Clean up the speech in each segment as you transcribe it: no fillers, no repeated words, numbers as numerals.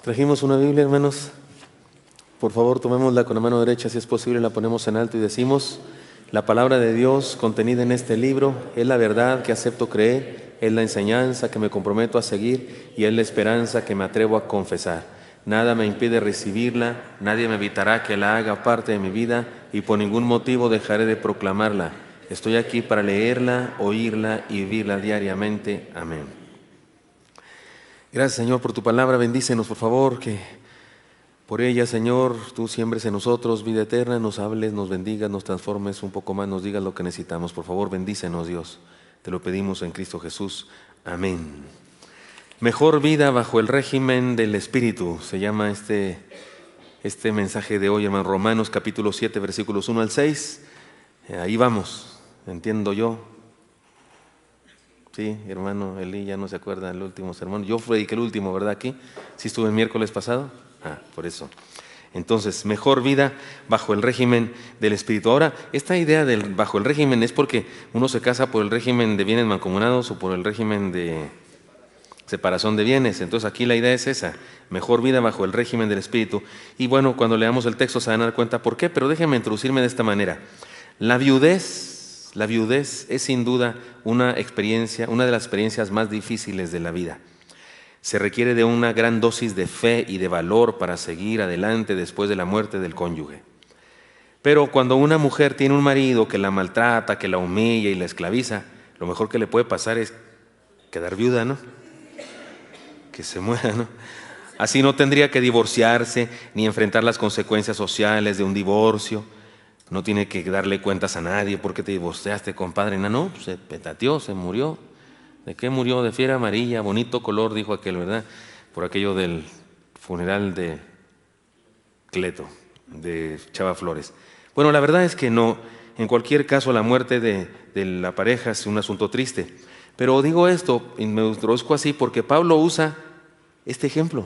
Trajimos una Biblia, hermanos. Por favor, tomémosla con la mano derecha, si es posible, la ponemos en alto y decimos: la palabra de Dios contenida en este libro es la verdad que acepto creer, es la enseñanza que me comprometo a seguir y es la esperanza que me atrevo a confesar. Nada me impide recibirla, nadie me evitará que la haga parte de mi vida y por ningún motivo dejaré de proclamarla. Estoy aquí para leerla, oírla y vivirla diariamente. Amén. Gracias, Señor, por tu palabra. Bendícenos, por favor, que por ella, Señor, tú siembres en nosotros vida eterna, nos hables, nos bendigas, nos transformes un poco más, nos digas lo que necesitamos. Por favor, bendícenos, Dios. Te lo pedimos en Cristo Jesús. Amén. Mejor vida bajo el régimen del Espíritu. Se llama este mensaje de hoy, hermano. Romanos capítulo 7, versículos 1 al 6. Ahí vamos, entiendo yo. Sí, hermano Eli, ya no se acuerda del último sermón. Yo prediqué el último, ¿verdad? Aquí. ¿Sí estuve el miércoles pasado? Por eso. Entonces, mejor vida bajo el régimen del Espíritu. Ahora, esta idea del bajo el régimen es porque uno se casa por el régimen de bienes mancomunados o por el régimen de separación de bienes. Entonces, aquí la idea es esa: mejor vida bajo el régimen del Espíritu. Y bueno, cuando leamos el texto se van a dar cuenta por qué, pero déjenme introducirme de esta manera. La viudez es sin duda una de las experiencias más difíciles de la vida. Se requiere de una gran dosis de fe y de valor para seguir adelante después de la muerte del cónyuge. Pero cuando una mujer tiene un marido que la maltrata, que la humilla y la esclaviza, lo mejor que le puede pasar es quedar viuda, ¿no? Que se muera, ¿no? Así no tendría que divorciarse ni enfrentar las consecuencias sociales de un divorcio. No tiene que darle cuentas a nadie. ¿Por qué te divorciaste, compadre? No, se petateó, se murió. ¿De qué murió? De fiebre amarilla, bonito color, dijo aquel, ¿verdad? Por aquello del funeral de Cleto, de Chava Flores. Bueno, la verdad es que no. En cualquier caso, la muerte de la pareja es un asunto triste. Pero digo esto, y me introduzco así, porque Pablo usa este ejemplo.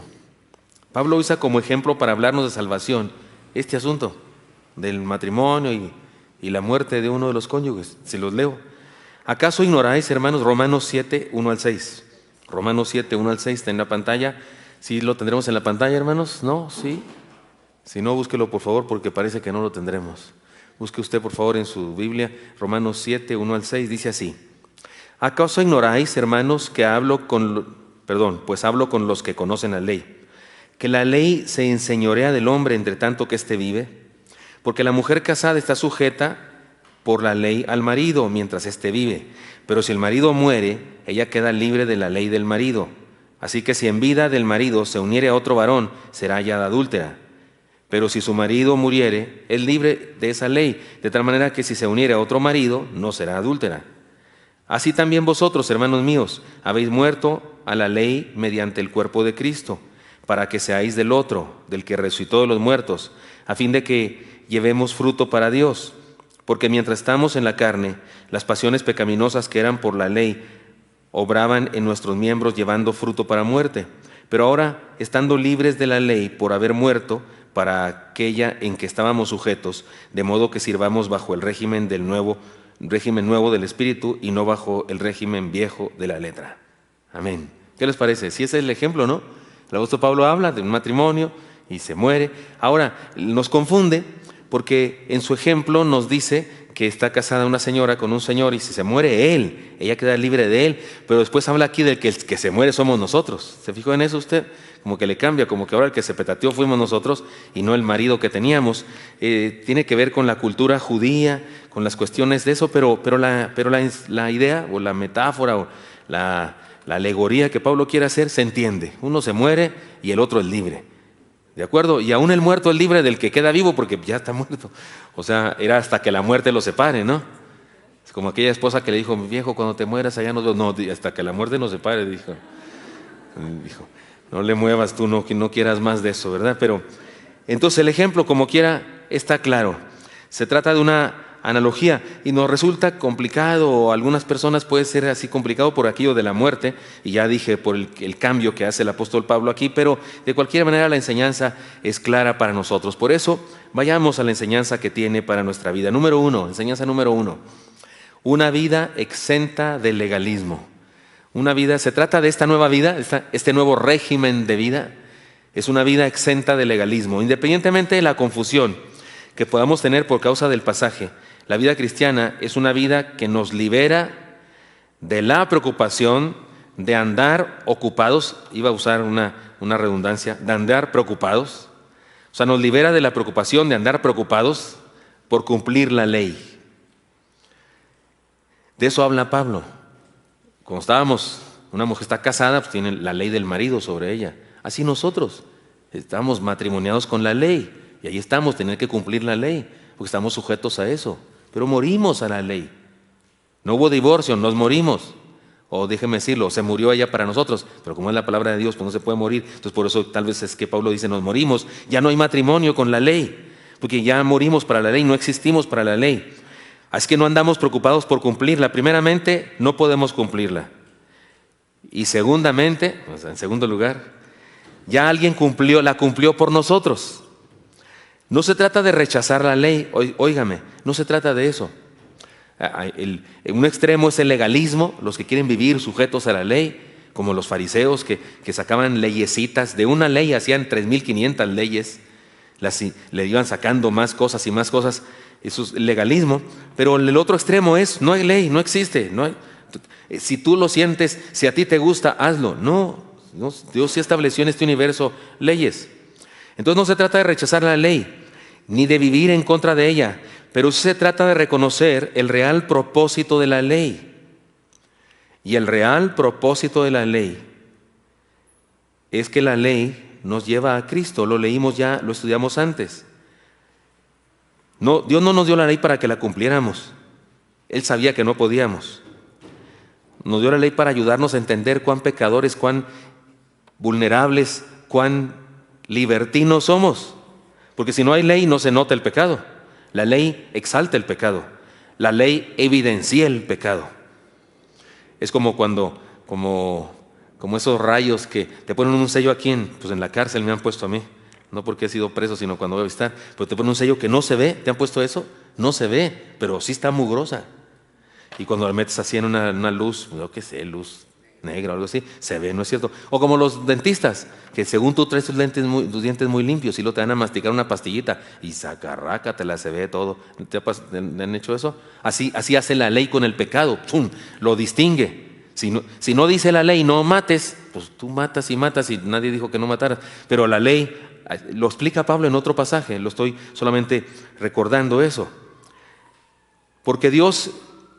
Pablo usa como ejemplo para hablarnos de salvación este asunto del matrimonio y la muerte de uno de los cónyuges. Se los leo. ¿Acaso ignoráis, hermanos? Romanos 7, 1 al 6. Romanos 7, 1 al 6 está en la pantalla. ¿Sí lo tendremos en la pantalla, hermanos? ¿No? ¿Sí? Si no, búsquelo por favor, porque parece que no lo tendremos. Busque usted por favor en su Biblia. Romanos 7, 1 al 6 dice así: ¿acaso ignoráis, hermanos, que hablo con los que conocen la ley, que la ley se enseñorea del hombre entre tanto que éste vive? Porque la mujer casada está sujeta por la ley al marido mientras éste vive. Pero si el marido muere, ella queda libre de la ley del marido. Así que si en vida del marido se uniere a otro varón, será hallada adúltera. Pero si su marido muriere, es libre de esa ley, de tal manera que si se uniere a otro marido, no será adúltera. Así también vosotros, hermanos míos, habéis muerto a la ley mediante el cuerpo de Cristo, para que seáis del otro, del que resucitó de los muertos, a fin de que llevemos fruto para Dios. Porque mientras estamos en la carne, las pasiones pecaminosas que eran por la ley obraban en nuestros miembros llevando fruto para muerte. Pero ahora, estando libres de la ley por haber muerto para aquella en que estábamos sujetos, de modo que sirvamos bajo el régimen nuevo del Espíritu y no bajo el régimen viejo de la letra. Amén. ¿Qué les parece? Si ese es el ejemplo, ¿no? El apóstol Pablo habla de un matrimonio y se muere. Ahora, nos confunde porque en su ejemplo nos dice que está casada una señora con un señor y si se muere él, ella queda libre de él. Pero después habla aquí del que el que se muere somos nosotros. ¿Se fijó en eso usted? Como que le cambia, como que ahora el que se petateó fuimos nosotros y no el marido que teníamos. Tiene que ver con la cultura judía, con las cuestiones de eso, pero la idea o la metáfora o la alegoría que Pablo quiere hacer se entiende. Uno se muere y el otro es libre. ¿De acuerdo? Y aún el muerto es libre del que queda vivo porque ya está muerto. O sea, era hasta que la muerte lo separe, ¿no? Es como aquella esposa que le dijo: viejo, cuando te mueras allá nos vemos. No, hasta que la muerte nos separe, dijo. No le muevas tú, no quieras más de eso, ¿verdad? Pero entonces el ejemplo, como quiera, está claro. Se trata de una analogía y nos resulta complicado, o a algunas personas puede ser así complicado por aquello de la muerte, y ya dije por el cambio que hace el apóstol Pablo aquí, pero de cualquier manera la enseñanza es clara para nosotros. Por eso vayamos a la enseñanza que tiene para nuestra vida. Enseñanza número 1, una vida exenta del legalismo. Se trata de esta nueva vida, este nuevo régimen de vida Es una vida exenta de legalismo. Independientemente de la confusión que podamos tener por causa del pasaje, la vida cristiana es una vida que nos libera de la preocupación de andar ocupados, iba a usar una redundancia, de andar preocupados. O sea, nos libera de la preocupación de andar preocupados por cumplir la ley. De eso habla Pablo. Cuando una mujer está casada, pues tiene la ley del marido sobre ella. Así nosotros estamos matrimoniados con la ley y ahí estamos, tener que cumplir la ley, porque estamos sujetos a eso. Pero morimos a la ley. No hubo divorcio, nos morimos. O déjeme decirlo, se murió ella para nosotros, pero como es la palabra de Dios, pues no se puede morir. Entonces por eso tal vez es que Pablo dice, nos morimos, ya no hay matrimonio con la ley, porque ya morimos para la ley, no existimos para la ley. Así que no andamos preocupados por cumplirla. Primeramente, no podemos cumplirla. Y segundamente, o sea, en segundo lugar, ya alguien la cumplió por nosotros. No se trata de rechazar la ley, óigame, no se trata de eso. Un extremo es el legalismo, los que quieren vivir sujetos a la ley, como los fariseos que sacaban leyesitas, de una ley hacían 3,500 leyes, le iban sacando más cosas y más cosas, eso es legalismo. Pero el otro extremo es, no hay ley, no existe, si tú lo sientes, si a ti te gusta, hazlo. No, Dios sí estableció en este universo leyes. Entonces no se trata de rechazar la ley, ni de vivir en contra de ella, pero se trata de reconocer el real propósito de la ley. Y el real propósito de la ley es que la ley nos lleva a Cristo. Lo leímos ya, lo estudiamos antes. No, Dios no nos dio la ley para que la cumpliéramos. Él sabía que no podíamos. Nos dio la ley para ayudarnos a entender cuán pecadores, cuán vulnerables, cuán libertinos somos. Porque si no hay ley no se nota el pecado. La ley exalta el pecado. La ley evidencia el pecado. Es como como esos rayos que te ponen un sello aquí pues en la cárcel me han puesto a mí. No porque he sido preso, sino cuando voy a visitar. Pero te ponen un sello que no se ve. ¿Te han puesto eso? No se ve, pero sí está mugrosa. Y cuando la metes así en una luz, yo qué sé, luz negra o algo así, se ve, ¿no es cierto? O como los dentistas, que según tú traes tus dientes muy limpios y luego te van a masticar una pastillita y sacarrácatela, se ve todo. ¿Te han hecho eso? Así hace la ley con el pecado, ¡pum!, lo distingue. Si no dice la ley, no mates, pues tú matas y nadie dijo que no mataras. Pero la ley, lo explica Pablo en otro pasaje, lo estoy solamente recordando eso. Porque Dios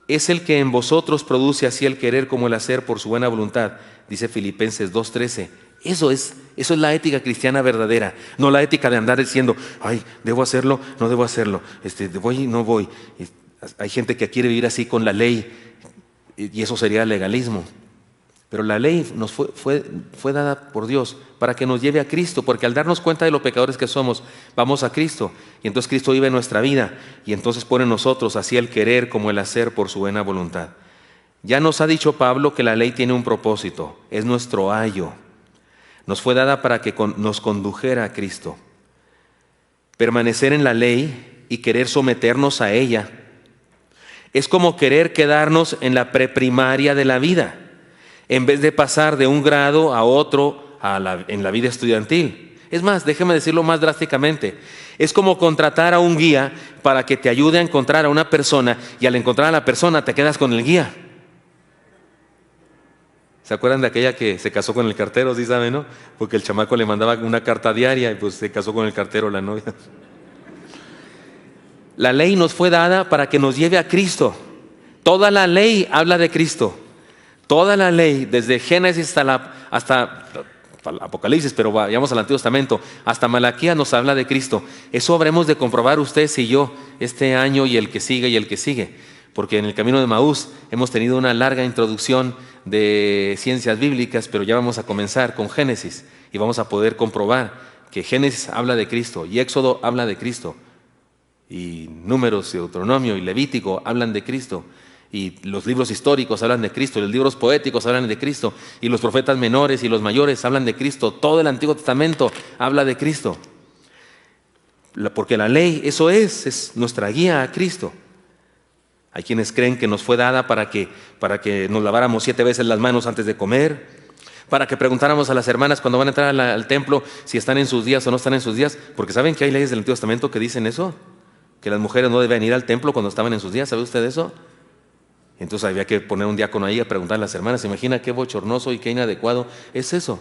es el que en vosotros produce así el querer como el hacer por su buena voluntad, dice Filipenses 2:13. Eso es la ética cristiana verdadera, no la ética de andar diciendo, ay, debo hacerlo, no debo hacerlo, voy, no voy. Hay gente que quiere vivir así con la ley y eso sería legalismo. Pero la ley nos fue dada por Dios para que nos lleve a Cristo, porque al darnos cuenta de los pecadores que somos, vamos a Cristo, y entonces Cristo vive en nuestra vida, y entonces pone en nosotros así el querer como el hacer por su buena voluntad. Ya nos ha dicho Pablo que la ley tiene un propósito, es nuestro ayo. Nos fue dada para que nos condujera a Cristo. Permanecer en la ley y querer someternos a ella es como querer quedarnos en la preprimaria de la vida, en vez de pasar de un grado a otro en la vida estudiantil. Es más, déjeme decirlo más drásticamente, es como contratar a un guía para que te ayude a encontrar a una persona y al encontrar a la persona te quedas con el guía. ¿Se acuerdan de aquella que se casó con el cartero? Sí saben, ¿no? Porque el chamaco le mandaba una carta diaria y pues se casó con el cartero la novia. La ley nos fue dada para que nos lleve a Cristo. Toda la ley habla de Cristo. Toda la ley, desde Génesis hasta Apocalipsis, pero vayamos al Antiguo Testamento, hasta Malaquías nos habla de Cristo. Eso habremos de comprobar ustedes y yo este año y el que sigue. Porque en el camino de Maús hemos tenido una larga introducción de ciencias bíblicas, pero ya vamos a comenzar con Génesis y vamos a poder comprobar que Génesis habla de Cristo y Éxodo habla de Cristo y Números, Deuteronomio y Levítico hablan de Cristo. Y los libros históricos hablan de Cristo, los libros poéticos hablan de Cristo, y los profetas menores y los mayores hablan de Cristo. Todo el Antiguo Testamento habla de Cristo. Porque la ley, eso es nuestra guía a Cristo. Hay quienes creen que nos fue dada para que nos laváramos 7 veces las manos antes de comer, para que preguntáramos a las hermanas cuando van a entrar al templo si están en sus días o no están en sus días, porque ¿saben que hay leyes del Antiguo Testamento que dicen eso? Que las mujeres no deben ir al templo cuando estaban en sus días. ¿Sabe usted eso? Entonces había que poner un diácono ahí a preguntar a las hermanas. ¿Se imagina qué bochornoso y qué inadecuado es eso?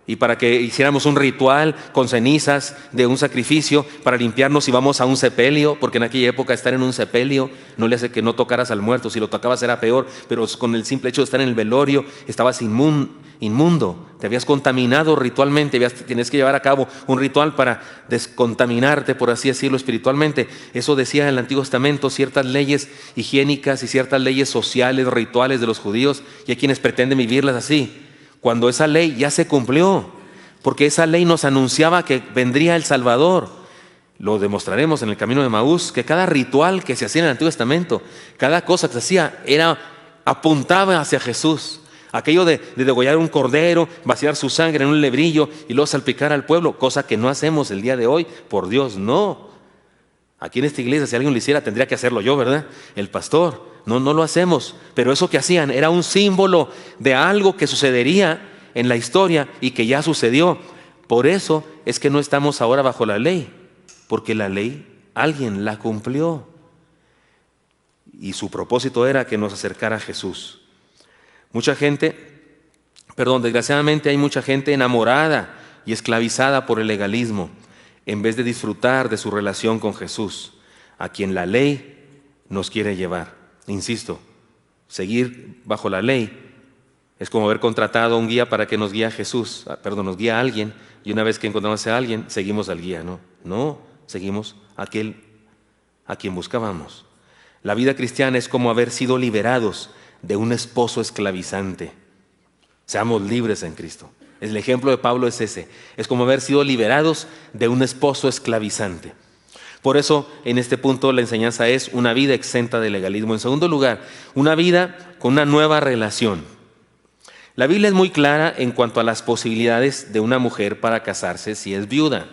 Y para que hiciéramos un ritual con cenizas de un sacrificio para limpiarnos y vamos a un sepelio, porque en aquella época estar en un sepelio no le hace que no tocaras al muerto, si lo tocabas era peor, pero con el simple hecho de estar en el velorio estabas inmundo, te habías contaminado ritualmente, tienes que llevar a cabo un ritual para descontaminarte, por así decirlo, espiritualmente. Eso decía en el Antiguo Testamento, ciertas leyes higiénicas y ciertas leyes sociales, rituales de los judíos, y hay quienes pretenden vivirlas así. Cuando esa ley ya se cumplió, porque esa ley nos anunciaba que vendría el Salvador. Lo demostraremos en el camino de Emaús, que cada ritual que se hacía en el Antiguo Testamento, cada cosa que se hacía, apuntaba hacia Jesús. Aquello de degollar un cordero, vaciar su sangre en un lebrillo y luego salpicar al pueblo, cosa que no hacemos el día de hoy, por Dios, no. Aquí en esta iglesia, si alguien lo hiciera, tendría que hacerlo yo, ¿verdad? El pastor. No lo hacemos. Pero eso que hacían era un símbolo de algo que sucedería en la historia y que ya sucedió. Por eso es que no estamos ahora bajo la ley, porque la ley alguien la cumplió. Y su propósito era que nos acercara a Jesús. Desgraciadamente hay mucha gente enamorada y esclavizada por el legalismo, en vez de disfrutar de su relación con Jesús, a quien la ley nos quiere llevar. Insisto, seguir bajo la ley es como haber contratado a un guía para que nos guíe a Jesús, nos guía a alguien, y una vez que encontramos a alguien, seguimos al guía. No, seguimos a aquel a quien buscábamos. La vida cristiana es como haber sido liberados de un esposo esclavizante. Seamos libres en Cristo. El ejemplo de Pablo es ese. Es como haber sido liberados de un esposo esclavizante. Por eso, en este punto, la enseñanza es una vida exenta de legalismo. En segundo lugar, una vida con una nueva relación. La Biblia es muy clara en cuanto a las posibilidades de una mujer para casarse si es viuda.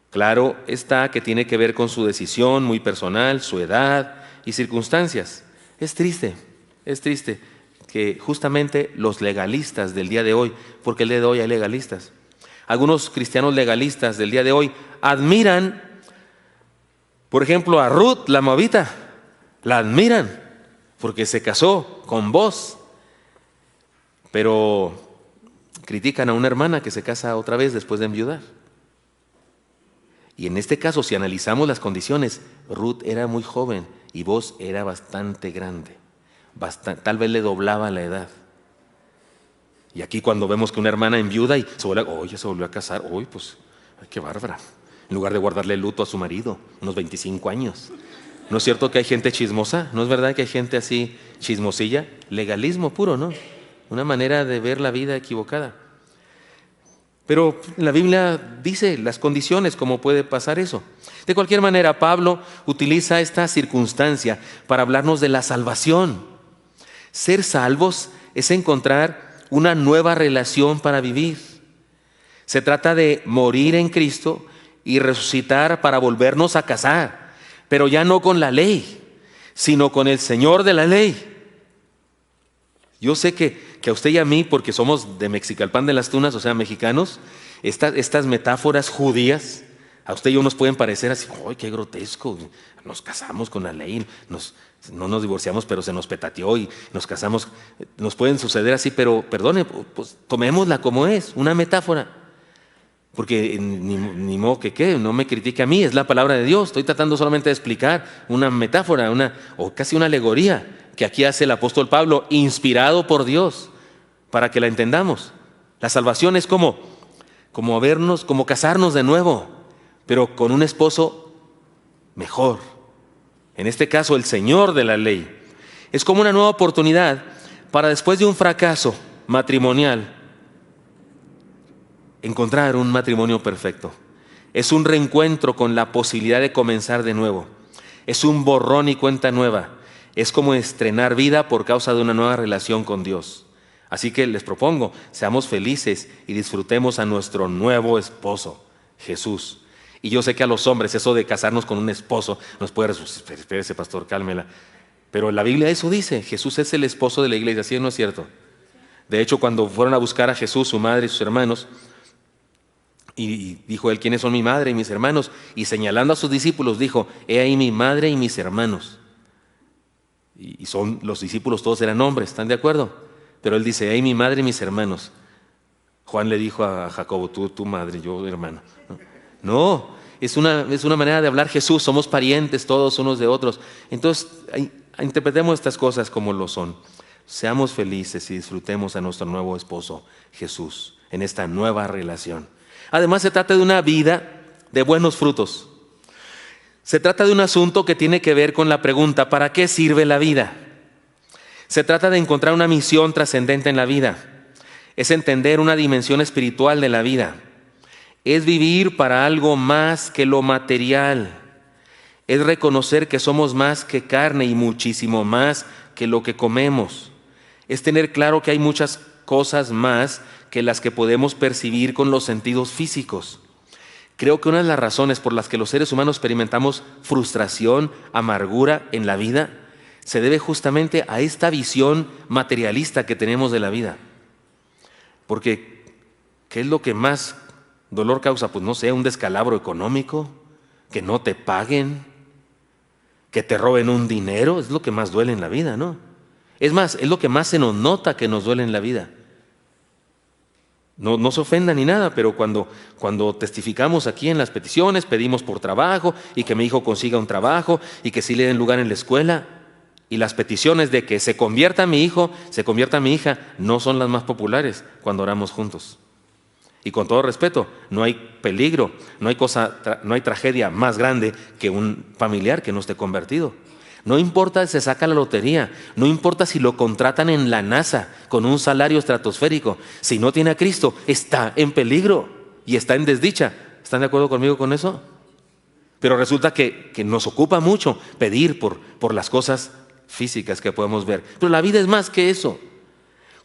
Claro está que tiene que ver con su decisión muy personal, su edad y circunstancias. Es triste que justamente los legalistas del día de hoy, porque el día de hoy hay legalistas, algunos cristianos legalistas del día de hoy admiran, por ejemplo, a Ruth la moabita, la admiran porque se casó con Boaz, pero critican a una hermana que se casa otra vez después de enviudar. Y en este caso, si analizamos las condiciones, Ruth era muy joven y Boaz era bastante grande, tal vez le doblaba la edad. Y aquí cuando vemos que una hermana enviuda y se volvió a casar, pues qué bárbara. En lugar de guardarle luto a su marido, unos 25 años. ¿No es cierto que hay gente chismosa? ¿No es verdad que hay gente así chismosilla? Legalismo puro, ¿no? Una manera de ver la vida equivocada. Pero la Biblia dice las condiciones, cómo puede pasar eso. De cualquier manera, Pablo utiliza esta circunstancia para hablarnos de la salvación. Ser salvos es encontrar una nueva relación para vivir. Se trata de morir en Cristo y resucitar para volvernos a casar, pero ya no con la ley, sino con el Señor de la ley. Yo sé que a usted y a mí, porque somos de Mexicalpan de las Tunas, o sea, mexicanos, estas metáforas judías, a usted y yo nos pueden parecer así, ¡ay, qué grotesco! Nos casamos con la ley, no nos divorciamos, pero se nos petateó y nos casamos. Nos pueden suceder así, pero perdone, pues tomémosla como es, una metáfora. Porque ni modo que no me critique a mí, es la palabra de Dios. Estoy tratando solamente de explicar una metáfora, o casi una alegoría que aquí hace el apóstol Pablo, inspirado por Dios, para que la entendamos. La salvación es como casarnos de nuevo, pero con un esposo mejor. En este caso, el Señor de la ley. Es como una nueva oportunidad para, después de un fracaso matrimonial, encontrar un matrimonio perfecto. Es un reencuentro con la posibilidad de comenzar de nuevo. Es un borrón y cuenta nueva. Es como estrenar vida por causa de una nueva relación con Dios. Así que les propongo, seamos felices y disfrutemos a nuestro nuevo esposo, Jesús. Y yo sé que a los hombres eso de casarnos con un esposo nos puede resultar, espérese pastor, cálmela. Pero la Biblia eso dice, Jesús es el esposo de la iglesia, ¿sí o no es cierto? De hecho, cuando fueron a buscar a Jesús, su madre y sus hermanos, y dijo él, ¿quiénes son mi madre y mis hermanos? Y señalando a sus discípulos dijo, he ahí mi madre y mis hermanos. Y son los discípulos, todos eran hombres, ¿están de acuerdo? Pero él dice, he ahí mi madre y mis hermanos. Juan le dijo a Jacobo, tú tu madre, yo hermano. No, es una manera de hablar Jesús, somos parientes todos unos de otros. Entonces, interpretemos estas cosas como lo son. Seamos felices y disfrutemos a nuestro nuevo esposo, Jesús, en esta nueva relación. Además, se trata de una vida de buenos frutos. Se trata de un asunto que tiene que ver con la pregunta, ¿para qué sirve la vida? Se trata de encontrar una misión trascendente en la vida. Es entender una dimensión espiritual de la vida. Es vivir para algo más que lo material. Es reconocer que somos más que carne y muchísimo más que lo que comemos. Es tener claro que hay muchas cosas más que las que podemos percibir con los sentidos físicos. Creo que una de las razones por las que los seres humanos experimentamos frustración, amargura en la vida, se debe justamente a esta visión materialista que tenemos de la vida. Porque, ¿qué es lo que más dolor causa? Pues no sé, un descalabro económico, que no te paguen, que te roben un dinero, es lo que más duele en la vida, ¿no? Es más, es lo que más se nos nota que nos duele en la vida. No se ofenda ni nada, pero cuando testificamos aquí en las peticiones, pedimos por trabajo y que mi hijo consiga un trabajo y que sí le den lugar en la escuela, y las peticiones de que se convierta mi hijo, se convierta mi hija, no son las más populares cuando oramos juntos. Y con todo respeto, no hay peligro, no hay tragedia más grande que un familiar que no esté convertido. No importa si se saca la lotería, no importa si lo contratan en la NASA con un salario estratosférico. Si no tiene a Cristo, está en peligro y está en desdicha. ¿Están de acuerdo conmigo con eso? Pero resulta que nos ocupa mucho pedir por las cosas físicas que podemos ver. Pero la vida es más que eso.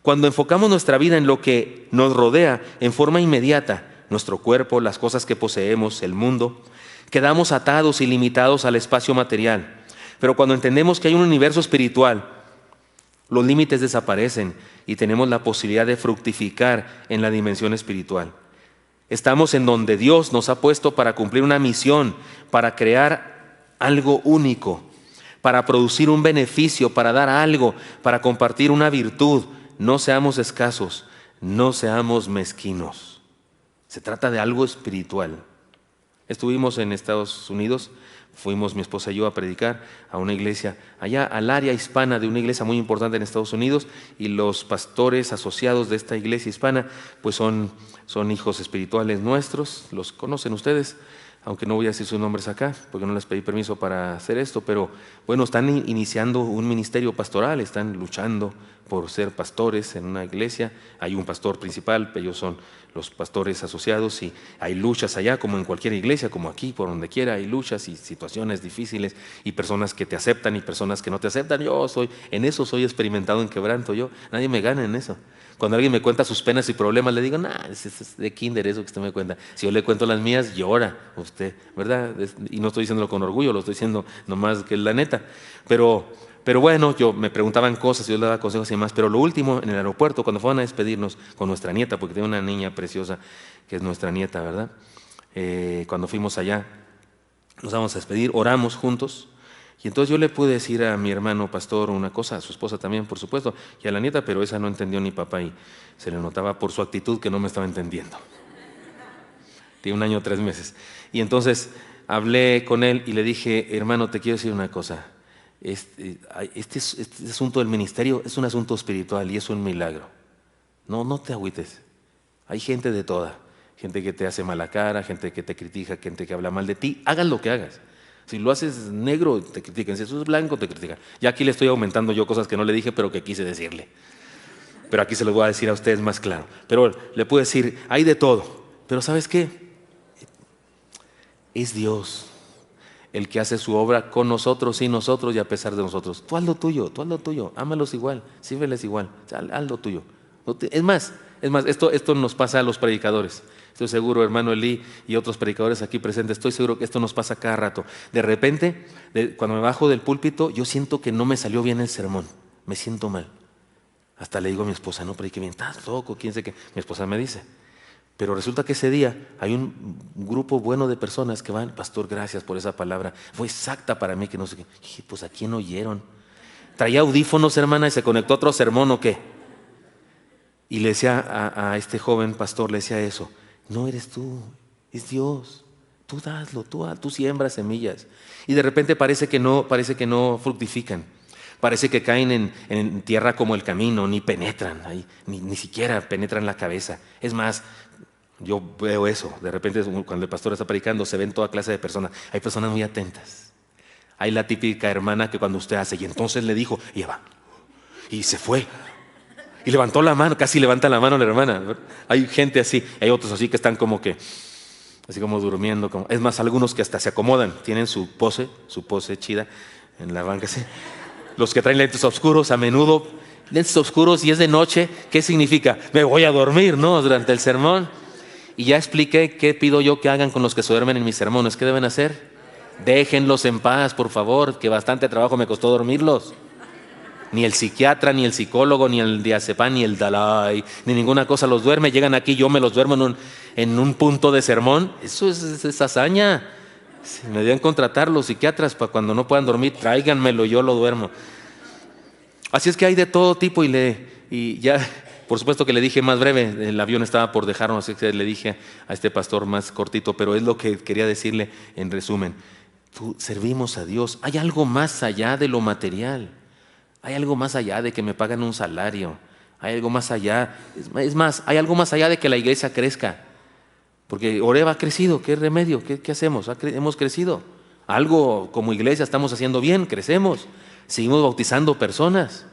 Cuando enfocamos nuestra vida en lo que nos rodea en forma inmediata, nuestro cuerpo, las cosas que poseemos, el mundo, quedamos atados y limitados al espacio material. Pero cuando entendemos que hay un universo espiritual, los límites desaparecen y tenemos la posibilidad de fructificar en la dimensión espiritual. Estamos en donde Dios nos ha puesto para cumplir una misión, para crear algo único, para producir un beneficio, para dar algo, para compartir una virtud. No seamos escasos, no seamos mezquinos. Se trata de algo espiritual. Estuvimos en Estados Unidos, fuimos mi esposa y yo a predicar a una iglesia, allá al área hispana de una iglesia muy importante en Estados Unidos, y los pastores asociados de esta iglesia hispana pues son hijos espirituales nuestros, los conocen ustedes, aunque no voy a decir sus nombres acá, porque no les pedí permiso para hacer esto, pero bueno, están iniciando un ministerio pastoral, están luchando por ser pastores en una iglesia. Hay un pastor principal, ellos son los pastores asociados, y hay luchas allá, como en cualquier iglesia, como aquí, por donde quiera, hay luchas y situaciones difíciles, y personas que te aceptan y personas que no te aceptan. En eso soy experimentado en quebranto, nadie me gana en eso. Cuando alguien me cuenta sus penas y problemas, le digo, es de kinder eso que usted me cuenta. Si yo le cuento las mías, llora usted, ¿verdad? Y no estoy diciéndolo con orgullo, lo estoy diciendo nomás que es la neta. Pero bueno, me preguntaban cosas, yo le daba consejos y demás. Pero lo último, en el aeropuerto, cuando fueron a despedirnos con nuestra nieta, porque tengo una niña preciosa que es nuestra nieta, ¿verdad? Cuando fuimos allá, nos vamos a despedir, oramos juntos. Y entonces yo le pude decir a mi hermano pastor una cosa, a su esposa también, por supuesto, y a la nieta, pero esa no entendió ni papá, y se le notaba por su actitud que no me estaba entendiendo. Tiene 1 año 3 meses. Y entonces hablé con él y le dije, hermano, te quiero decir una cosa. Este asunto del ministerio es un asunto espiritual y es un milagro. No te agüites. Hay gente de toda, gente que te hace mala cara, gente que te critica, gente que habla mal de ti. Hagas lo que hagas. Si lo haces negro, te critican. Si eso es blanco, te critican. Ya aquí le estoy aumentando yo cosas que no le dije, pero que quise decirle. Pero aquí se lo voy a decir a ustedes más claro. Pero le puedo decir, hay de todo. Pero ¿sabes qué? Es Dios el que hace su obra con nosotros, sin nosotros y a pesar de nosotros. Tú haz lo tuyo, ámalos igual, sírveles igual, haz lo tuyo. Es más, esto nos pasa a los predicadores. Estoy seguro, hermano Elí y otros predicadores aquí presentes, estoy seguro que esto nos pasa cada rato. De repente, cuando me bajo del púlpito, yo siento que no me salió bien el sermón, me siento mal. Hasta le digo a mi esposa, no, pero que bien, estás loco, quién sé qué. Mi esposa me dice. Pero resulta que ese día hay un grupo bueno de personas que van, pastor, gracias por esa palabra. Fue exacta para mí, que no sé qué. Y dije, pues ¿a quién oyeron? Traía audífonos, hermana, y se conectó a otro sermón o qué. Y le decía a este joven pastor, le decía eso, no eres tú, es Dios. Tú daslo, tú siembras semillas. Y de repente parece que no fructifican. Parece que caen en tierra como el camino, ni penetran, ahí, ni siquiera penetran la cabeza. Es más, yo veo eso. De repente cuando el pastor está predicando se ven toda clase de personas. Hay personas muy atentas. Hay la típica hermana que cuando usted hace, y entonces le dijo, y ella va, y se fue. Y levantó la mano, casi levanta la mano la hermana. Hay gente así, hay otros así que están como que, así como durmiendo. Es más, algunos que hasta se acomodan, tienen su pose chida en la banca así. Los que traen lentes oscuros, a menudo, lentes oscuros y es de noche, ¿qué significa? Me voy a dormir, ¿no? Durante el sermón. Y ya expliqué qué pido yo que hagan con los que se duermen en mis sermones. ¿Qué deben hacer? Déjenlos en paz, por favor, que bastante trabajo me costó dormirlos. Ni el psiquiatra, ni el psicólogo, ni el diazepam, ni el Dalai, ni ninguna cosa los duerme. Llegan aquí, yo me los duermo en un punto de sermón. Eso es hazaña. Si me deben contratar los psiquiatras para cuando no puedan dormir, tráiganmelo, yo lo duermo. Así es que hay de todo tipo y ya, por supuesto que le dije más breve, el avión estaba por dejarnos, así que le dije a este pastor más cortito, pero es lo que quería decirle en resumen. Servimos a Dios. Hay algo más allá de lo material. Hay algo más allá de que me pagan un salario. Hay algo más allá. Es más, hay algo más allá de que la iglesia crezca. Porque Oreb ha crecido. ¿Qué remedio? ¿Qué hacemos? Hemos crecido. Algo como iglesia estamos haciendo bien, crecemos. Seguimos bautizando personas.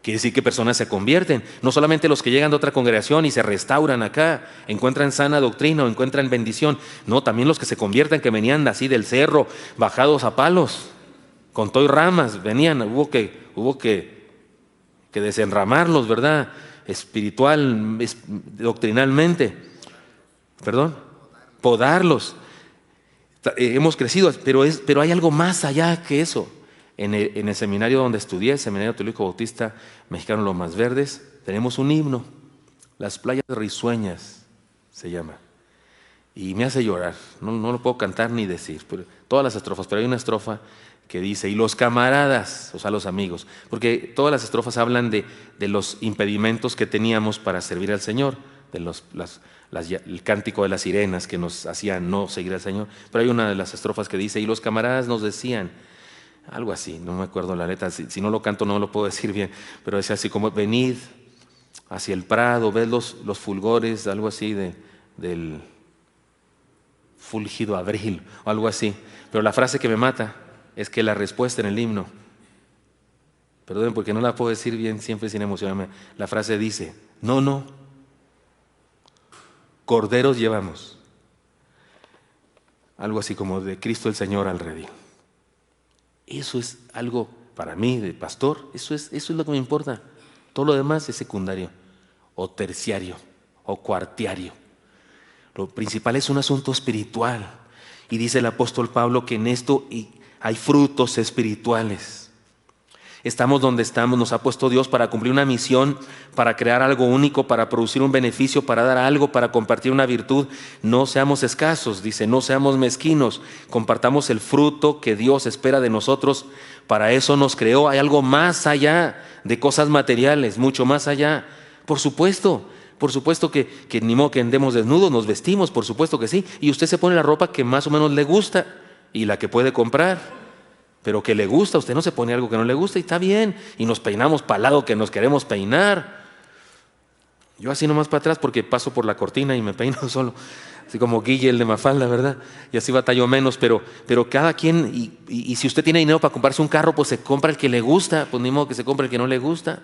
Quiere decir que personas se convierten. No solamente los que llegan de otra congregación y se restauran acá, encuentran sana doctrina o encuentran bendición. No, también los que se convierten, que venían así del cerro, bajados a palos, con todo y ramas, venían, hubo que desenramarlos, ¿verdad? Doctrinalmente. ¿Perdón? Podarlos. Hemos crecido, pero hay algo más allá que eso. En el seminario donde estudié, el Seminario Teológico Bautista Mexicano Lomas Verdes, tenemos un himno, Las Playas Risueñas se llama, y me hace llorar. No lo puedo cantar ni decir, todas las estrofas, pero hay una estrofa que dice, y los camaradas, o sea, los amigos, porque todas las estrofas hablan de los impedimentos que teníamos para servir al Señor, de el cántico de las sirenas que nos hacían no seguir al Señor, pero hay una de las estrofas que dice, y los camaradas nos decían, algo así, no me acuerdo la letra, si no lo canto no lo puedo decir bien, pero es así como, venid hacia el prado, ved los fulgores, algo así del fulgido abril, o algo así, pero la frase que me mata es que la respuesta en el himno, perdón porque no la puedo decir bien siempre sin emocionarme, la frase dice, no, corderos llevamos, algo así como de Cristo el Señor al redil. Eso es algo para mí de pastor, eso es lo que me importa. Todo lo demás es secundario o terciario o cuartiario. Lo principal es un asunto espiritual. Y dice el apóstol Pablo que en esto hay frutos espirituales. Estamos donde estamos, nos ha puesto Dios para cumplir una misión, para crear algo único, para producir un beneficio, para dar algo, para compartir una virtud. No seamos escasos, dice, no seamos mezquinos, compartamos el fruto que Dios espera de nosotros. Para eso nos creó, hay algo más allá de cosas materiales, mucho más allá. Por supuesto que ni modo que andemos desnudos, nos vestimos, por supuesto que sí. Y usted se pone la ropa que más o menos le gusta y la que puede comprar. Pero que le gusta, usted no se pone algo que no le gusta y está bien. Y nos peinamos para el lado que nos queremos peinar. Yo así nomás para atrás porque paso por la cortina y me peino solo. Así como Guille el de Mafalda, ¿verdad? Y así batallo menos, pero cada quien, y si usted tiene dinero para comprarse un carro, pues se compra el que le gusta, pues ni modo que se compre el que no le gusta.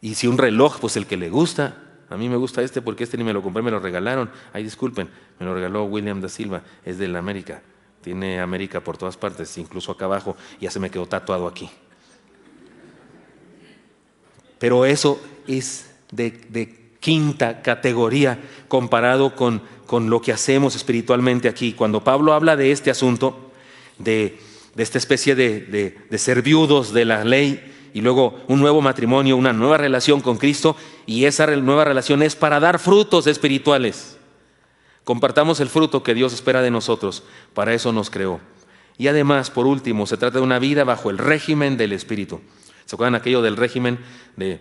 Y si un reloj, pues el que le gusta. A mí me gusta este porque este ni me lo compré, me lo regalaron. Ay, disculpen, me lo regaló William da Silva, es de la América. Tiene América por todas partes, incluso acá abajo, ya se me quedó tatuado aquí. Pero eso es de quinta categoría comparado con lo que hacemos espiritualmente aquí. Cuando Pablo habla de este asunto, de esta especie de ser viudos de la ley y luego un nuevo matrimonio, una nueva relación con Cristo, y esa nueva relación es para dar frutos espirituales. Compartamos el fruto que Dios espera de nosotros, para eso nos creó. Y además, por último, se trata de una vida bajo el régimen del Espíritu. ¿Se acuerdan aquello del régimen de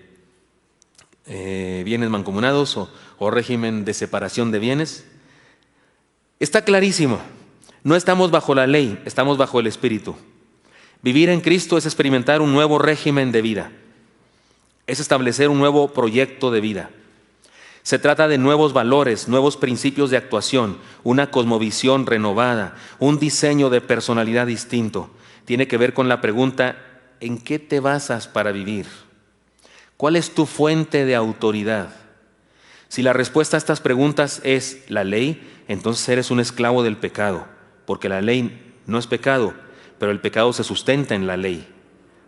bienes mancomunados o régimen de separación de bienes? Está clarísimo, no estamos bajo la ley, estamos bajo el Espíritu. Vivir en Cristo es experimentar un nuevo régimen de vida, es establecer un nuevo proyecto de vida. Se trata de nuevos valores, nuevos principios de actuación, una cosmovisión renovada, un diseño de personalidad distinto. Tiene que ver con la pregunta: ¿en qué te basas para vivir? ¿Cuál es tu fuente de autoridad? Si la respuesta a estas preguntas es la ley, entonces eres un esclavo del pecado, porque la ley no es pecado, pero el pecado se sustenta en la ley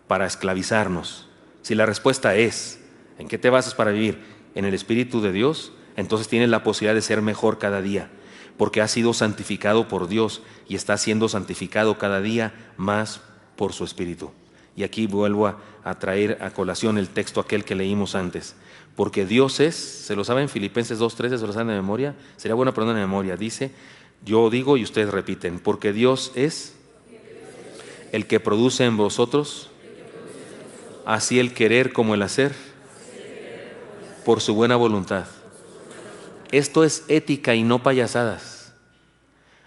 para esclavizarnos. Si la respuesta es: ¿en qué te basas para vivir? En el Espíritu de Dios, entonces tienes la posibilidad de ser mejor cada día, porque has sido santificado por Dios y estás siendo santificado cada día más por su Espíritu. Y aquí vuelvo a traer a colación el texto aquel que leímos antes. Porque Dios es, ¿se lo saben? Filipenses 2:13, ¿se lo saben de memoria? Sería bueno aprender de memoria. Dice, yo digo y ustedes repiten, porque Dios es el que produce en vosotros así el querer como el hacer por su buena voluntad. Esto es ética y no payasadas.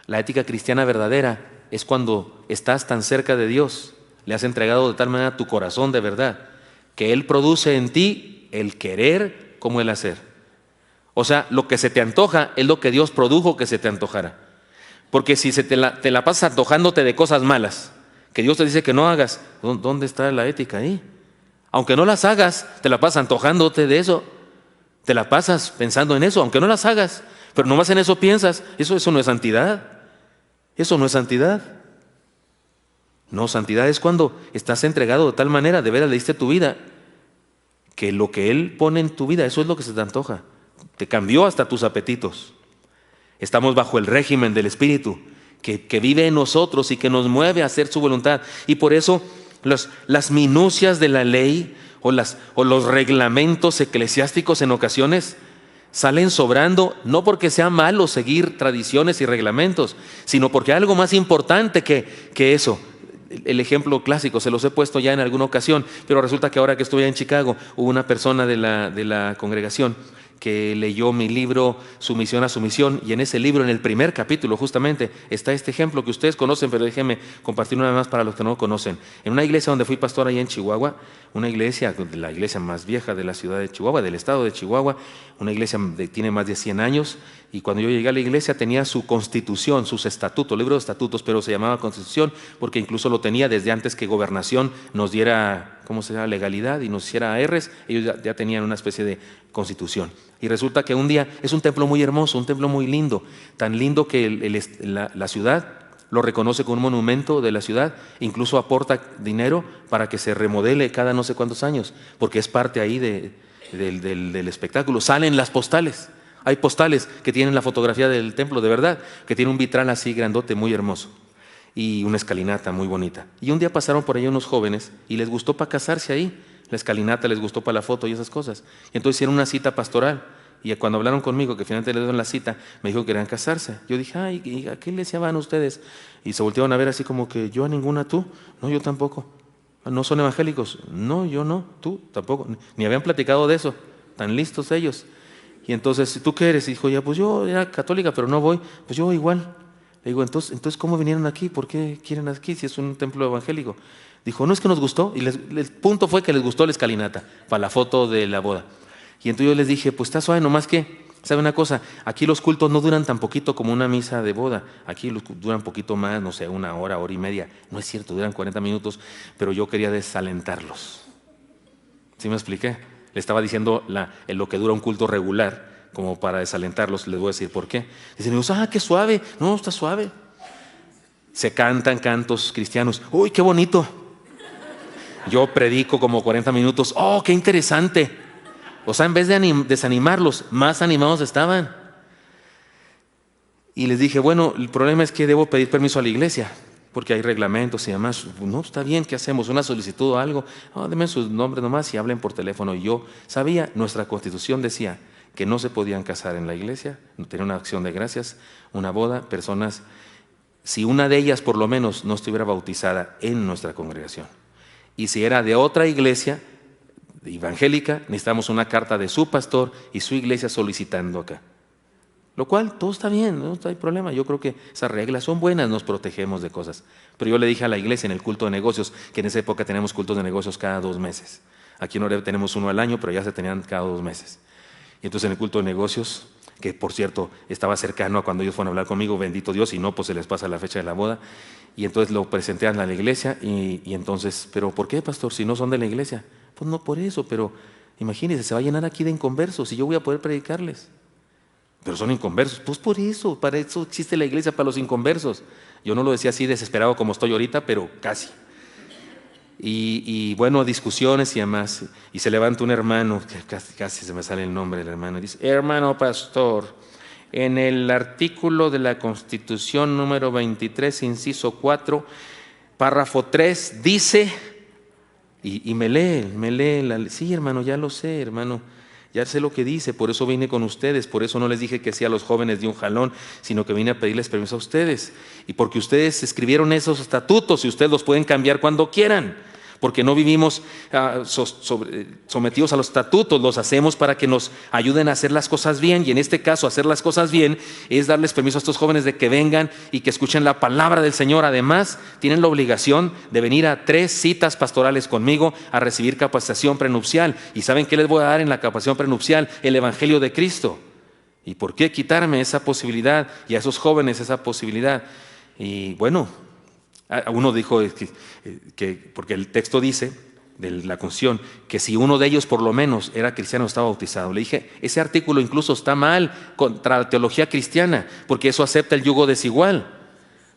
La ética cristiana verdadera es cuando estás tan cerca de Dios, le has entregado de tal manera tu corazón de verdad, que Él produce en ti el querer como el hacer. O sea, lo que se te antoja es lo que Dios produjo que se te antojara. Porque si te la pasas antojándote de cosas malas, que Dios te dice que no hagas, ¿dónde está la ética ahí? Aunque no las hagas, te la pasas antojándote de eso. Te la pasas pensando en eso, aunque no las hagas, pero nomás en eso piensas. Eso no es santidad. Eso no es santidad. No, santidad es cuando estás entregado de tal manera, de veras le diste tu vida, que lo que Él pone en tu vida, eso es lo que se te antoja. Te cambió hasta tus apetitos. Estamos bajo el régimen del Espíritu, que vive en nosotros y que nos mueve a hacer su voluntad. Y por eso las minucias de la ley o los reglamentos eclesiásticos en ocasiones salen sobrando, no porque sea malo seguir tradiciones y reglamentos, sino porque hay algo más importante que eso. El ejemplo clásico, se los he puesto ya en alguna ocasión, pero resulta que ahora que estuve en Chicago, hubo una persona de la congregación que leyó mi libro Sumisión a Sumisión, y en ese libro, en el primer capítulo justamente, está este ejemplo que ustedes conocen, pero déjenme compartir una vez más para los que no lo conocen. En una iglesia donde fui pastor allá en Chihuahua, una iglesia, la iglesia más vieja de la ciudad de Chihuahua, del estado de Chihuahua, una iglesia que tiene más de 100 años, y cuando yo llegué a la iglesia tenía su constitución, sus estatutos, libro de estatutos, pero se llamaba constitución porque incluso lo tenía desde antes que gobernación nos diera, ¿cómo se llama?, legalidad y nos hiciera ARs, ellos ya tenían una especie de constitución. Y resulta que un día, es un templo muy hermoso, un templo muy lindo, tan lindo que la ciudad lo reconoce como un monumento de la ciudad, incluso aporta dinero para que se remodele cada no sé cuántos años, porque es parte ahí del espectáculo. Salen las postales, hay postales que tienen la fotografía del templo de verdad, que tiene un vitral así grandote, muy hermoso, y una escalinata muy bonita. Y un día pasaron por ahí unos jóvenes y les gustó para casarse ahí, la escalinata les gustó para la foto y esas cosas. Y entonces hicieron una cita pastoral. Y cuando hablaron conmigo, que finalmente les dieron la cita, me dijo que querían casarse. Yo dije, ay, ¿a qué iglesia van ustedes? Y se voltearon a ver así como que, ¿yo a ninguna? ¿Tú? No, yo tampoco. ¿No son evangélicos? No, yo no. ¿Tú? Tampoco. Ni habían platicado de eso. Tan listos ellos. Y entonces, ¿tú qué eres? Y dijo, ya, pues yo era católica, pero no voy. Pues yo igual. Le digo, entonces ¿cómo vinieron aquí? ¿Por qué quieren aquí si es un templo evangélico? Dijo, no, es que nos gustó. Y el punto fue que les gustó la escalinata para la foto de la boda. Y entonces yo les dije, pues está suave, nomás que, ¿sabe una cosa? Aquí los cultos no duran tan poquito como una misa de boda. Aquí duran poquito más, no sé, una hora, hora y media. No es cierto, duran 40 minutos, pero yo quería desalentarlos. ¿Sí me expliqué? Le estaba diciendo lo que dura un culto regular, como para desalentarlos. Les voy a decir por qué. Dicen, qué suave. No, está suave. Se cantan cantos cristianos. ¡Uy, qué bonito! Yo predico como 40 minutos. ¡Oh, qué interesante! O sea, en vez de desanimarlos, más animados estaban. Y les dije, bueno, el problema es que debo pedir permiso a la iglesia. porque hay reglamentos y demás. No, está bien, ¿qué hacemos? ¿Una solicitud o algo? No, denme sus nombres nomás y hablen por teléfono. Y yo sabía, nuestra Constitución decía que no se podían casar en la iglesia, tener una acción de gracias, una boda, personas, si una de ellas por lo menos no estuviera bautizada en nuestra congregación. Y si era de otra iglesia evangélica, necesitamos una carta de su pastor y su iglesia solicitando acá. Lo cual, todo está bien, no hay problema. Yo creo que esas reglas son buenas, nos protegemos de cosas. Pero yo le dije a la iglesia en el culto de negocios, que en esa época tenemos cultos de negocios cada 2 meses. Aquí en Oreb tenemos uno al año, pero ya se tenían cada 2 meses. Y entonces en el culto de negocios, que por cierto estaba cercano a cuando ellos fueron a hablar conmigo, bendito Dios, y no, pues se les pasa la fecha de la boda. Y entonces lo presenté a la iglesia y entonces, ¿pero por qué, pastor, si no son de la iglesia? Pues no por eso, pero imagínense, se va a llenar aquí de inconversos y yo voy a poder predicarles. Pero son inconversos. Pues por eso, para eso existe la iglesia, para los inconversos. Yo no lo decía así desesperado como estoy ahorita, pero casi. Y bueno, discusiones y demás. Y se levanta un hermano, que casi se me sale el nombre del hermano, y dice: hermano pastor, en el artículo de la Constitución número 23, inciso 4, párrafo 3, dice, y me lee, sí, hermano, ya lo sé, hermano. Ya sé lo que dice, por eso vine con ustedes, por eso no les dije que sí a los jóvenes de un jalón, sino que vine a pedirles permiso a ustedes. Y porque ustedes escribieron esos estatutos y ustedes los pueden cambiar cuando quieran. Porque no vivimos sometidos a los estatutos, los hacemos para que nos ayuden a hacer las cosas bien. Y en este caso, hacer las cosas bien es darles permiso a estos jóvenes de que vengan y que escuchen la palabra del Señor. Además, tienen la obligación de venir a 3 citas pastorales conmigo a recibir capacitación prenupcial. ¿Y saben qué les voy a dar en la capacitación prenupcial? El Evangelio de Cristo. ¿Y por qué quitarme esa posibilidad y a esos jóvenes esa posibilidad? Y bueno, uno dijo que porque el texto dice de la Constitución que si uno de ellos por lo menos era cristiano estaba bautizado. Le dije, ese artículo incluso está mal contra la teología cristiana, porque eso acepta el yugo desigual,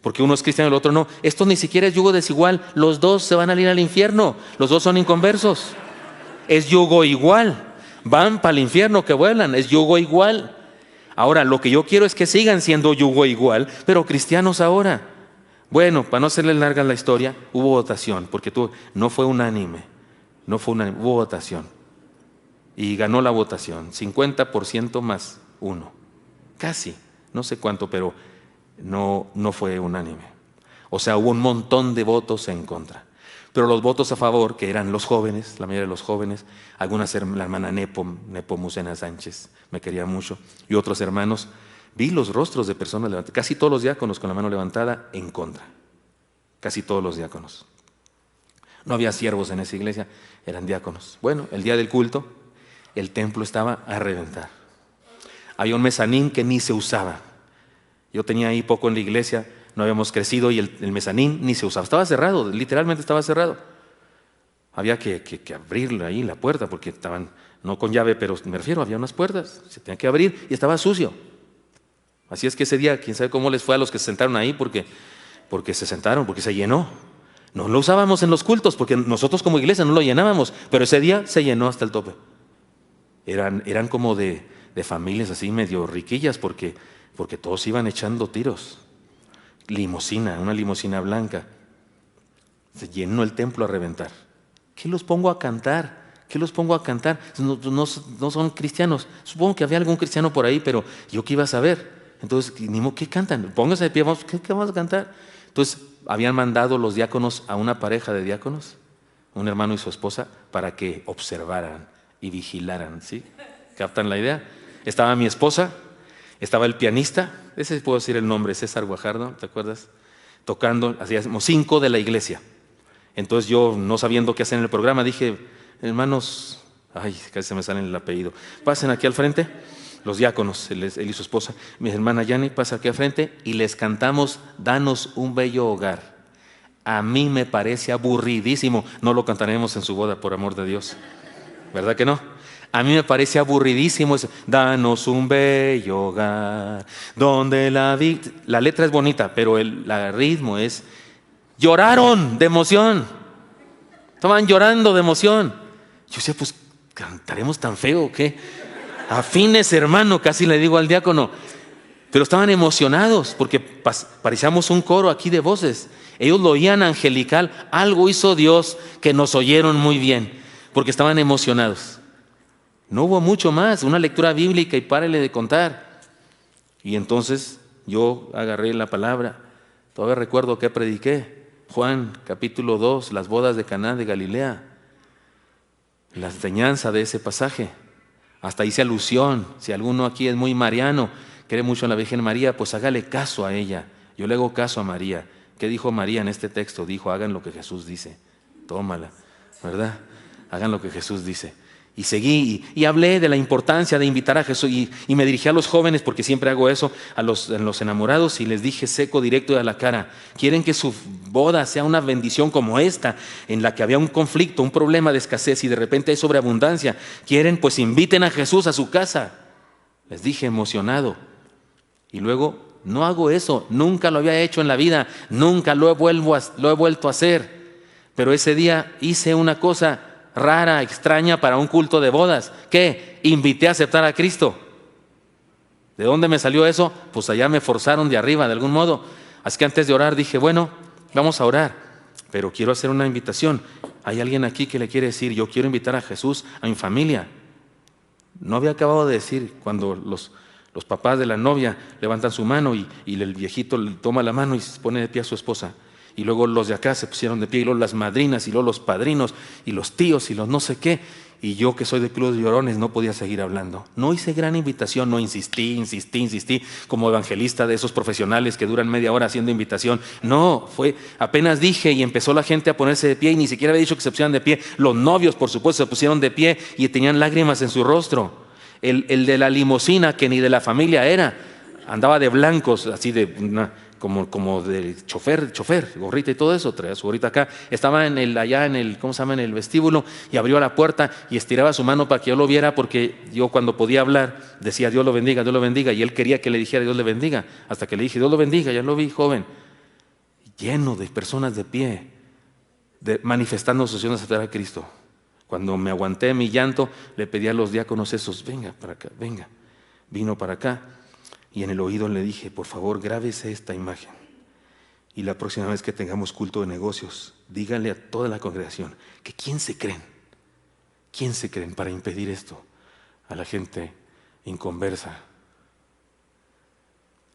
porque uno es cristiano y el otro no. Esto ni siquiera es yugo desigual, los dos se van a ir al infierno, los dos son inconversos. Es yugo igual, van para el infierno que vuelan, es yugo igual. Ahora, lo que yo quiero es que sigan siendo yugo igual, pero cristianos ahora. Bueno, para no hacerle larga la historia, hubo votación, porque no fue unánime, hubo votación. Y ganó la votación, 50% más 1. Casi, no sé cuánto, pero no fue unánime. O sea, hubo un montón de votos en contra. Pero los votos a favor, que eran los jóvenes, la mayoría de los jóvenes, algunas, la hermana Nepomucena Sánchez, me quería mucho, y otros hermanos, vi los rostros de personas levantadas, casi todos los diáconos con la mano levantada en contra, casi todos los diáconos. No había siervos en esa iglesia, eran diáconos. Bueno, el día del culto, el templo estaba a reventar. Había un mezanín que ni se usaba. Yo tenía ahí poco en la iglesia, no habíamos crecido y el mezanín ni se usaba. Estaba cerrado, literalmente estaba cerrado. Había que abrirle ahí la puerta porque estaban, no con llave, pero me refiero, había unas puertas, se tenía que abrir y estaba sucio. Así es que ese día, quién sabe cómo les fue a los que se sentaron ahí, porque se sentaron, porque se llenó. No lo usábamos en los cultos, porque nosotros como iglesia no lo llenábamos, pero ese día se llenó hasta el tope. Eran como de familias así medio riquillas, porque todos iban echando tiros. Una limusina blanca. Se llenó el templo a reventar. ¿Qué los pongo a cantar? ¿Qué los pongo a cantar? No son cristianos. Supongo que había algún cristiano por ahí, pero yo qué iba a saber. Entonces, ¿qué cantan? Pónganse de pie, ¿qué vamos a cantar? Entonces, habían mandado los diáconos a una pareja de diáconos, un hermano y su esposa, para que observaran y vigilaran, ¿sí? ¿Captan la idea? Estaba mi esposa, estaba el pianista, ese puedo decir el nombre, César Guajardo, ¿te acuerdas? Tocando, hacíamos 5 de la iglesia. Entonces yo, no sabiendo qué hacer en el programa, dije, hermanos, casi se me sale el apellido, pasen aquí al frente. Los diáconos, él y su esposa, mi hermana Yani, pasa aquí al frente y les cantamos Danos un bello hogar. A mí me parece aburridísimo, no lo cantaremos en su boda, por amor de Dios, ¿verdad que no? A mí me parece aburridísimo eso, danos un bello hogar, donde la letra es bonita, pero el ritmo es, lloraron de emoción, estaban llorando de emoción. Yo decía, pues, ¿cantaremos tan feo o qué? Afines, hermano, casi le digo al diácono. Pero estaban emocionados porque parecíamos un coro aquí de voces. Ellos lo oían angelical. Algo hizo Dios que nos oyeron muy bien porque estaban emocionados. No hubo mucho más, una lectura bíblica y párele de contar. Y entonces yo agarré la palabra. Todavía recuerdo que prediqué. Juan capítulo 2, las bodas de Caná de Galilea. La enseñanza de ese pasaje. Hasta hice alusión. Si alguno aquí es muy mariano, cree mucho en la Virgen María, pues hágale caso a ella. Yo le hago caso a María. ¿Qué dijo María en este texto? Dijo, hagan lo que Jesús dice. Tómala, ¿verdad? Hagan lo que Jesús dice. Y seguí y hablé de la importancia de invitar a Jesús y me dirigí a los jóvenes, porque siempre hago eso, a los enamorados, y les dije seco, directo y a la cara: ¿quieren que su boda sea una bendición como esta, en la que había un conflicto, un problema de escasez y de repente hay sobreabundancia? ¿Quieren? Pues inviten a Jesús a su casa. Les dije emocionado. Y luego, no hago eso, nunca lo había hecho en la vida, nunca lo he vuelto a hacer. Pero ese día hice una cosa rara, extraña para un culto de bodas. ¿Qué? Invité a aceptar a Cristo. ¿De dónde me salió eso? Pues allá me forzaron de arriba, de algún modo. Así que antes de orar dije, bueno, vamos a orar, pero quiero hacer una invitación. ¿Hay alguien aquí que le quiere decir, yo quiero invitar a Jesús a mi familia? No había acabado de decir cuando los papás de la novia levantan su mano y el viejito le toma la mano y se pone de pie a su esposa. Y luego los de acá se pusieron de pie, y luego las madrinas, y luego los padrinos, y los tíos, y los no sé qué. Y yo, que soy de Club de Llorones, no podía seguir hablando. No hice gran invitación, no insistí, como evangelista de esos profesionales que duran media hora haciendo invitación. No, apenas dije y empezó la gente a ponerse de pie, y ni siquiera había dicho que se pusieran de pie. Los novios, por supuesto, se pusieron de pie y tenían lágrimas en su rostro. El de la limusina, que ni de la familia era, andaba de blancos, así de como de chofer, gorrita y todo eso, traía su gorrita acá. Estaba allá en el vestíbulo, y abrió la puerta y estiraba su mano para que yo lo viera, porque yo cuando podía hablar decía Dios lo bendiga, y él quería que le dijera Dios le bendiga, hasta que le dije Dios lo bendiga. Ya lo vi, joven, lleno de personas de pie, manifestando su acción de aceptar a Cristo. Cuando me aguanté mi llanto, le pedí a los diáconos esos, venga para acá, venga. Vino para acá. Y en el oído le dije, por favor, grábese esta imagen. Y la próxima vez que tengamos culto de negocios, díganle a toda la congregación que ¿quién se creen para impedir esto a la gente inconversa?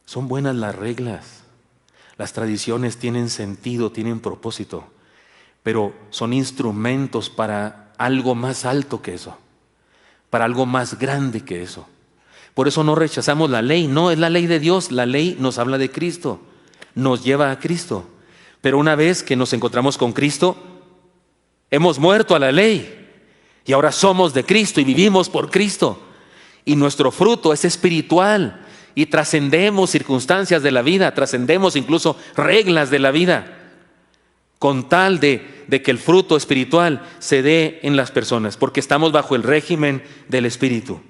Son buenas las reglas, las tradiciones tienen sentido, tienen propósito, pero son instrumentos para algo más alto que eso, para algo más grande que eso. Por eso no rechazamos la ley, no, es la ley de Dios. La ley nos habla de Cristo, nos lleva a Cristo. Pero una vez que nos encontramos con Cristo, hemos muerto a la ley y ahora somos de Cristo y vivimos por Cristo. Y nuestro fruto es espiritual y trascendemos circunstancias de la vida, trascendemos incluso reglas de la vida, con tal de que el fruto espiritual se dé en las personas, porque estamos bajo el régimen del Espíritu.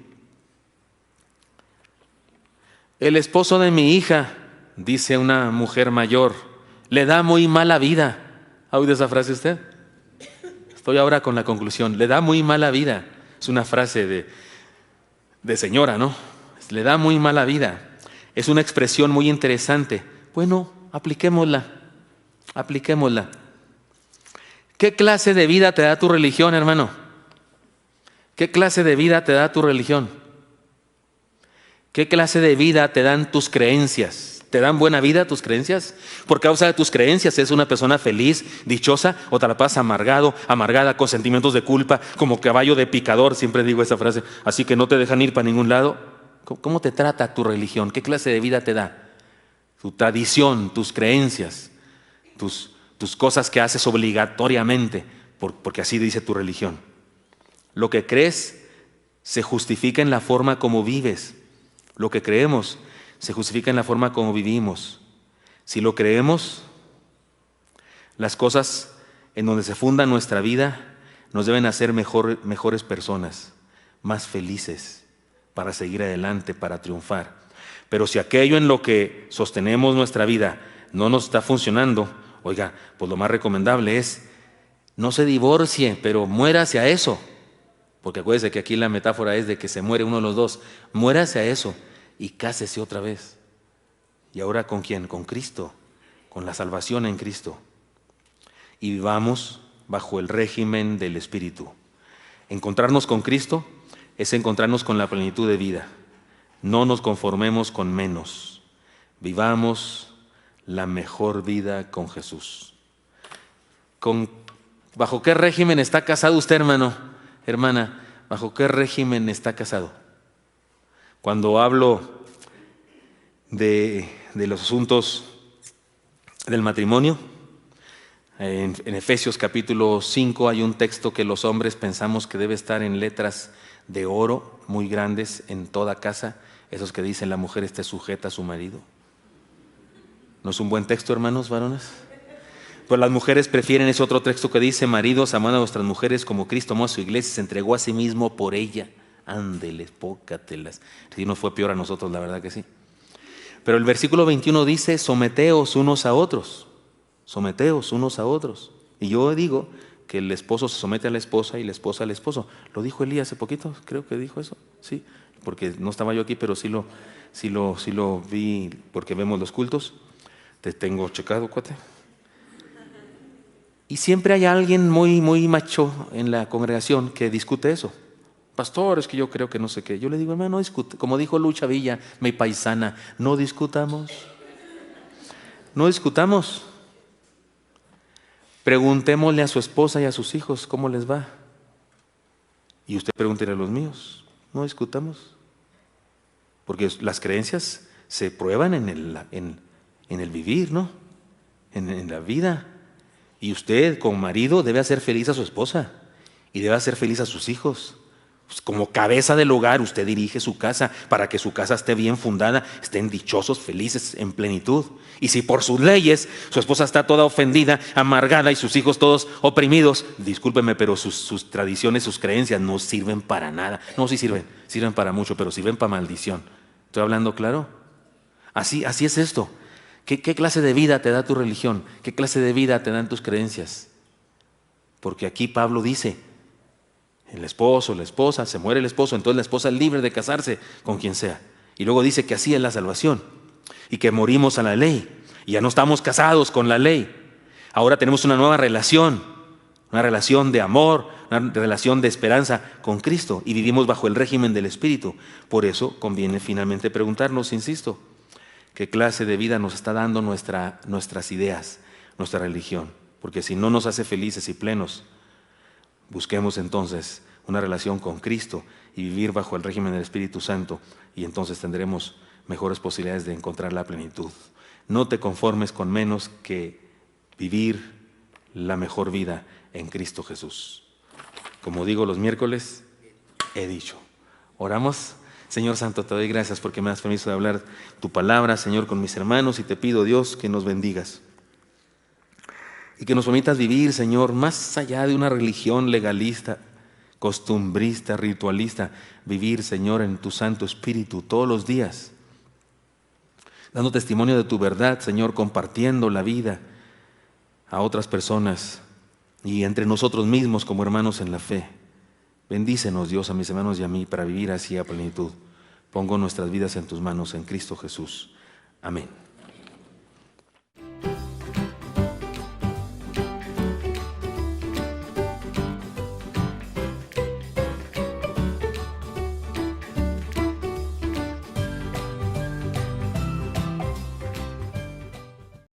El esposo de mi hija, dice una mujer mayor, le da muy mala vida. ¿Ha oído esa frase usted? Estoy ahora con la conclusión. Le da muy mala vida. Es una frase de señora, ¿no? Le da muy mala vida. Es una expresión muy interesante. Bueno, apliquémosla. ¿Qué clase de vida te da tu religión, hermano? ¿Qué clase de vida te da tu religión? ¿Qué clase de vida te dan tus creencias? ¿Te dan buena vida tus creencias? ¿Por causa de tus creencias eres una persona feliz, dichosa, o te la pasas amargada, con sentimientos de culpa, como caballo de picador? Siempre digo esa frase, así que no te dejan ir para ningún lado. ¿Cómo te trata tu religión? ¿Qué clase de vida te da? Tu tradición, tus creencias, tus cosas que haces obligatoriamente, porque así dice tu religión. Lo que crees se justifica en la forma como vives. Lo que creemos se justifica en la forma como vivimos. Si lo creemos, las cosas en donde se funda nuestra vida nos deben hacer mejores personas, más felices, para seguir adelante, para triunfar. Pero si aquello en lo que sostenemos nuestra vida no nos está funcionando, oiga, pues lo más recomendable es no se divorcie, pero muérase a eso. Porque acuérdese que aquí la metáfora es de que se muere uno de los dos. Muérase a eso y cásese otra vez. ¿Y ahora con quién? Con Cristo, con la salvación en Cristo. Y vivamos bajo el régimen del Espíritu. Encontrarnos con Cristo es encontrarnos con la plenitud de vida. No nos conformemos con menos. Vivamos la mejor vida con Jesús. ¿Bajo qué régimen está casado usted, hermano, hermana? ¿Bajo qué régimen está casado? Cuando hablo de los asuntos del matrimonio, en Efesios capítulo 5 hay un texto que los hombres pensamos que debe estar en letras de oro muy grandes en toda casa, esos que dicen la mujer esté sujeta a su marido. ¿No es un buen texto, hermanos varones? Pues las mujeres prefieren ese otro texto que dice: maridos, amad a vuestras mujeres como Cristo amó a su iglesia y se entregó a sí mismo por ella. Ándeles, pócatelas. Si nos fue peor a nosotros, la verdad que sí. Pero el versículo 21 dice: someteos unos a otros. Someteos unos a otros. Y yo digo que el esposo se somete a la esposa y la esposa al esposo. Lo dijo Elías hace poquito, creo que dijo eso. Sí, porque no estaba yo aquí, pero sí lo vi porque vemos los cultos. Te tengo checado, cuate. Y siempre hay alguien muy macho en la congregación que discute eso. Pastor, es que yo creo que no sé qué. Yo le digo, hermano, no discute. Como dijo Lucha Villa, mi paisana, no discutamos. No discutamos. Preguntémosle a su esposa y a sus hijos cómo les va. Y usted pregúntele a los míos. No discutamos. Porque las creencias se prueban en el vivir, ¿no? En la vida. Y usted, como marido, debe hacer feliz a su esposa y debe hacer feliz a sus hijos. Pues como cabeza del hogar, usted dirige su casa para que su casa esté bien fundada, estén dichosos, felices, en plenitud. Y si por sus leyes su esposa está toda ofendida, amargada y sus hijos todos oprimidos, discúlpeme, pero sus tradiciones, sus creencias no sirven para nada. No, sí sirven para mucho, pero sirven para maldición. ¿Estoy hablando claro? Así es esto. ¿Qué clase de vida te da tu religión? ¿Qué clase de vida te dan tus creencias? Porque aquí Pablo dice: el esposo, la esposa, se muere el esposo, entonces la esposa es libre de casarse con quien sea. Y luego dice que así es la salvación y que morimos a la ley y ya no estamos casados con la ley. Ahora tenemos una nueva relación, una relación de amor, una relación de esperanza con Cristo y vivimos bajo el régimen del Espíritu. Por eso conviene finalmente preguntarnos, insisto, ¿qué clase de vida nos está dando nuestras ideas, nuestra religión? Porque si no nos hace felices y plenos, busquemos entonces una relación con Cristo y vivir bajo el régimen del Espíritu Santo, y entonces tendremos mejores posibilidades de encontrar la plenitud. No te conformes con menos que vivir la mejor vida en Cristo Jesús. Como digo los miércoles, he dicho. Oramos. Señor Santo, te doy gracias porque me das permiso de hablar tu palabra, Señor, con mis hermanos, y te pido, Dios, que nos bendigas y que nos permitas vivir, Señor, más allá de una religión legalista, costumbrista, ritualista, vivir, Señor, en tu Santo Espíritu todos los días, dando testimonio de tu verdad, Señor, compartiendo la vida a otras personas y entre nosotros mismos como hermanos en la fe. Bendícenos, Dios, a mis hermanos y a mí para vivir así a plenitud. Pongo nuestras vidas en tus manos, en Cristo Jesús. Amén.